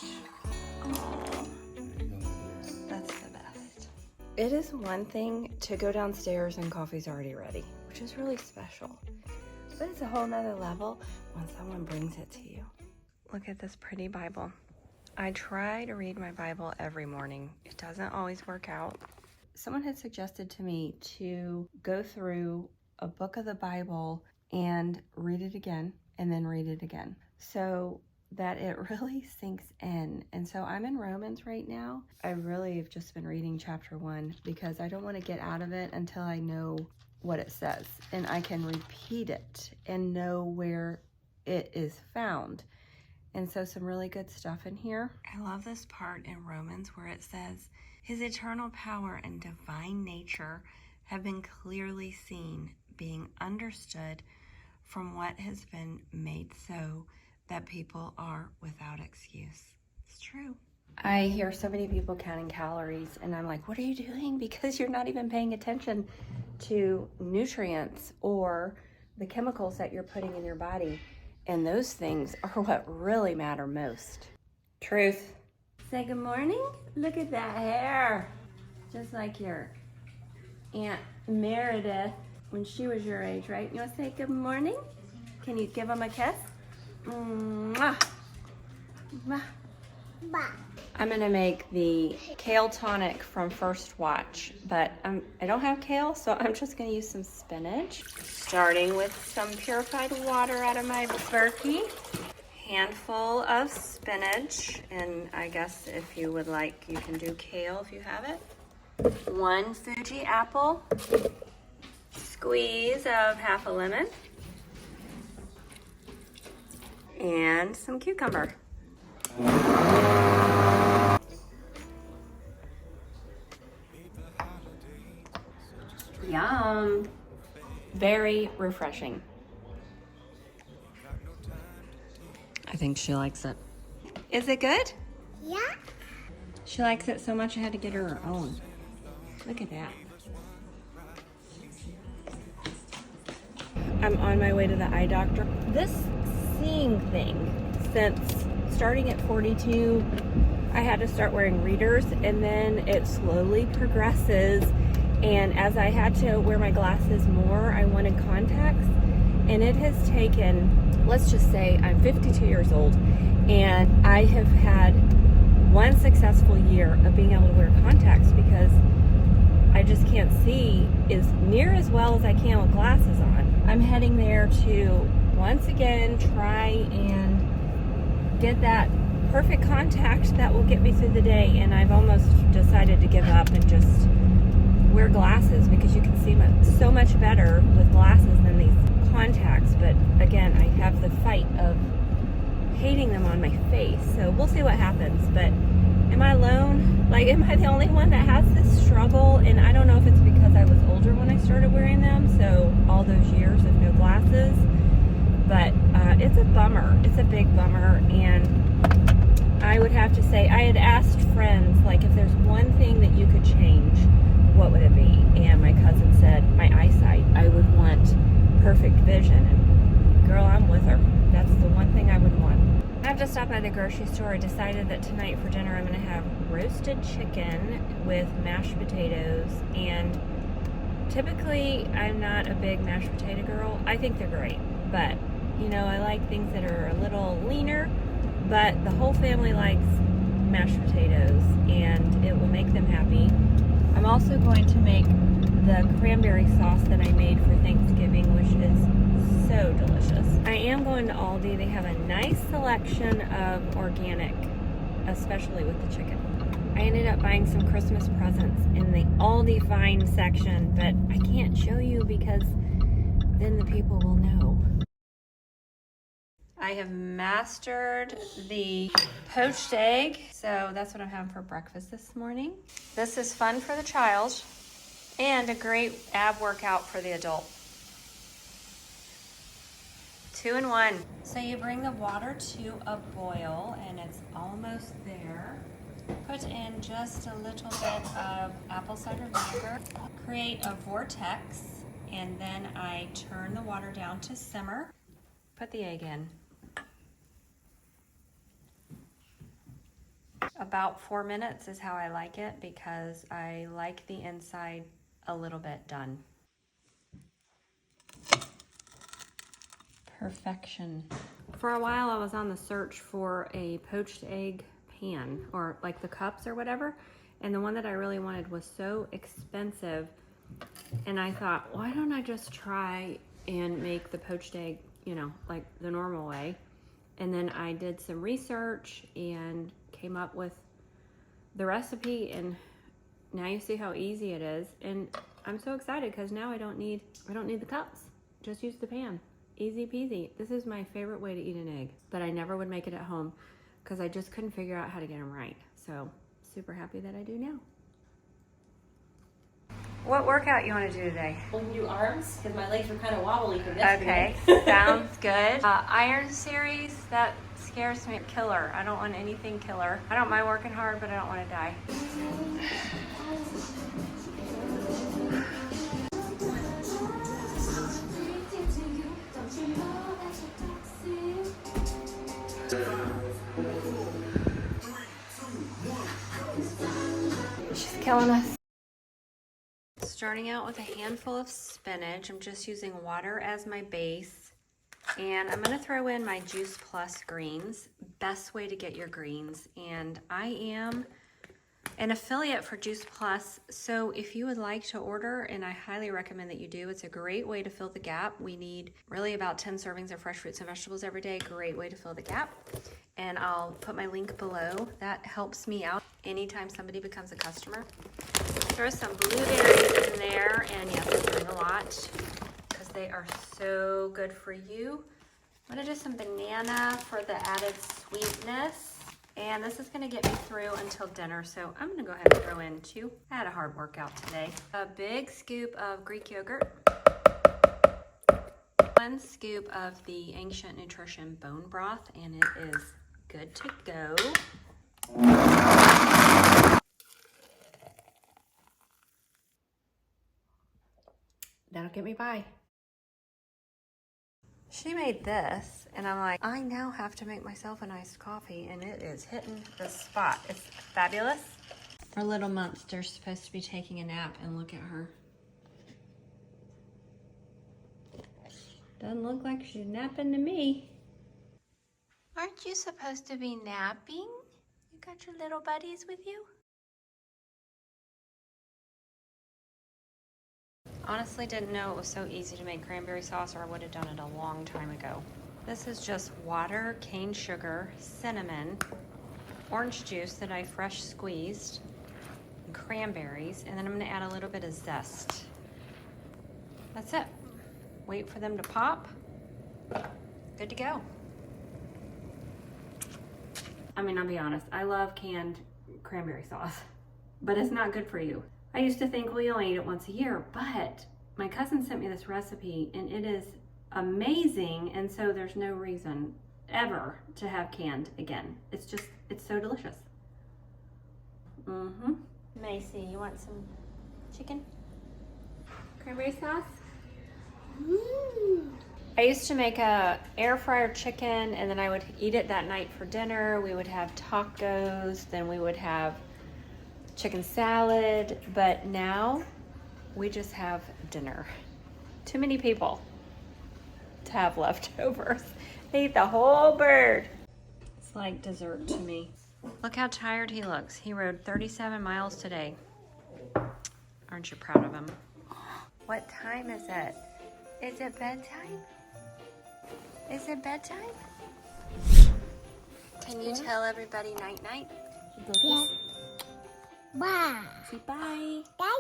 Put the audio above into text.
Oh, that's the best. It is one thing to go downstairs and coffee's already ready, which is really special. But it's a whole nother level when someone brings it to you. Look at this pretty Bible. I try to read my Bible every morning. It doesn't always work out. Someone had suggested to me to go through a book of the Bible and read it again and then read it again so that it really sinks in. And so I'm in Romans right now. I really have just been reading chapter 1 because I don't want to get out of it until I know what it says and I can repeat it and know where it is found. And so some really good stuff in here. I love this part in Romans where it says, His eternal power and divine nature have been clearly seen, being understood from what has been made so that people are without excuse. It's true. I hear so many people counting calories and I'm like, what are you doing? Because you're not even paying attention to nutrients or the chemicals that you're putting in your body. And those things are what really matter most. Truth. Say good morning. Look at that hair. Just like your Aunt Meredith when she was your age, right? You want to say good morning? Can you give them a kiss? Mwah. Mwah. I'm gonna make the kale tonic from First Watch, but I don't have kale, so I'm just gonna use some spinach. Starting with some purified water out of my Berkey. Handful of spinach, and I guess if you would like, you can do kale if you have it. 1 Fuji apple. Squeeze of half a lemon. And some cucumber. Yum. Very refreshing. I think she likes it. Is it good? Yeah. She likes it so much I had to get her her own. Look at that. I'm on my way to the eye doctor. This seeing thing, since starting at 42, I had to start wearing readers, and then it slowly progresses. And as I had to wear my glasses more, I wanted contacts. And it has taken, let's just say I'm 52 years old, and I have had 1 successful year of being able to wear contacts because I just can't see as near as well as I can with glasses on. I'm heading there to once again try and get that perfect contact that will get me through the day, and I've almost decided to give up and just wear glasses because you can see so much better with glasses than these contacts. But again, I have the fight of hating them on my face, so we'll see what happens. But am I alone? Like, am I the only one that has this struggle? And I don't know if it's because I was older when I started wearing them, so all those years of no glasses. But it's a bummer. It's a big bummer. And I would have to say, I had asked friends, like, if there's one thing that you could change, what would it be? And my cousin said, my eyesight. I would want perfect vision. And girl, I'm with her. That's the one thing I would want. I have to stop by the grocery store. I decided that tonight for dinner I'm going to have roasted chicken with mashed potatoes. And typically I'm not a big mashed potato girl. I think they're great. But, you know, I like things that are a little leaner. But the whole family likes mashed potatoes, and it will make them happy. I'm also going to make the cranberry sauce that I made for Thanksgiving, which is so delicious. I am going to Aldi. They have a nice selection of organic, especially with the chicken. I ended up buying some Christmas presents in the Aldi Find section, but I can't show you because then the people will know. I have mastered the poached egg, so that's what I'm having for breakfast this morning. This is fun for the child and a great ab workout for the adult. 2 in 1. So you bring the water to a boil and it's almost there. Put in just a little bit of apple cider vinegar. Create a vortex, and then I turn the water down to simmer. Put the egg in. About 4 minutes is how I like it because I like the inside a little bit done. Perfection. For a while I was on the search for a poached egg pan, or like the cups or whatever, and the one that I really wanted was so expensive, and I thought, why don't I just try and make the poached egg, you know, like the normal way. And then I did some research and came up with the recipe, and now you see how easy it is. And I'm so excited because now I don't need the cups. Just use the pan. Easy peasy. This is my favorite way to eat an egg, but I never would make it at home because I just couldn't figure out how to get them right. So super happy that I do now. What workout you want to do today? We'll do arms because my legs were kind of wobbly from Okay, yesterday. sounds good. Iron series, that scares me. Killer. I don't want anything killer. I don't mind working hard, but I don't want to die. She's killing us. Starting out with a handful of spinach. I'm just using water as my base. And I'm gonna throw in my Juice Plus greens. Best way to get your greens. And I am an affiliate for Juice Plus, so if you would like to order, and I highly recommend that you do, it's a great way to fill the gap. We need really about 10 servings of fresh fruits and vegetables every day. Great way to fill the gap. And I'll put my link below. That helps me out anytime somebody becomes a customer. Throw some blueberries in there, and yes, I'm doing a lot because they are so good for you. I'm gonna do some banana for the added sweetness. And this is gonna get me through until dinner, so I'm gonna go ahead and throw in 2. I had a hard workout today. A big scoop of Greek yogurt. 1 scoop of the Ancient Nutrition bone broth, and it is good to go. That'll get me by. She made this, and I'm like, I now have to make myself an iced coffee, and it is hitting the spot. It's fabulous. Our little monster's supposed to be taking a nap, and look at her. Doesn't look like she's napping to me. Aren't you supposed to be napping? You got your little buddies with you? Honestly, didn't know it was so easy to make cranberry sauce, or I would have done it a long time ago. This is just water, cane sugar, cinnamon, orange juice that I fresh squeezed, and cranberries, and then I'm gonna add a little bit of zest. That's it. Wait for them to pop. Good to go. I mean, I'll be honest, I love canned cranberry sauce, but it's not good for you. I used to think, well, you only eat it once a year, but my cousin sent me this recipe and it is amazing, and so there's no reason ever to have canned again. It's so delicious. Macy, you want some chicken? Cranberry sauce? I used to make a air fryer chicken, and then I would eat it that night for dinner. We would have tacos, then we would have chicken salad, but now we just have dinner. Too many people to have leftovers. They eat the whole bird. It's like dessert to me. Look how tired he looks. He rode 37 miles today. Aren't you proud of him? What time is it? Is it bedtime? Is it bedtime? Can you tell everybody night-night? Yeah. Bye. Say bye. Bye.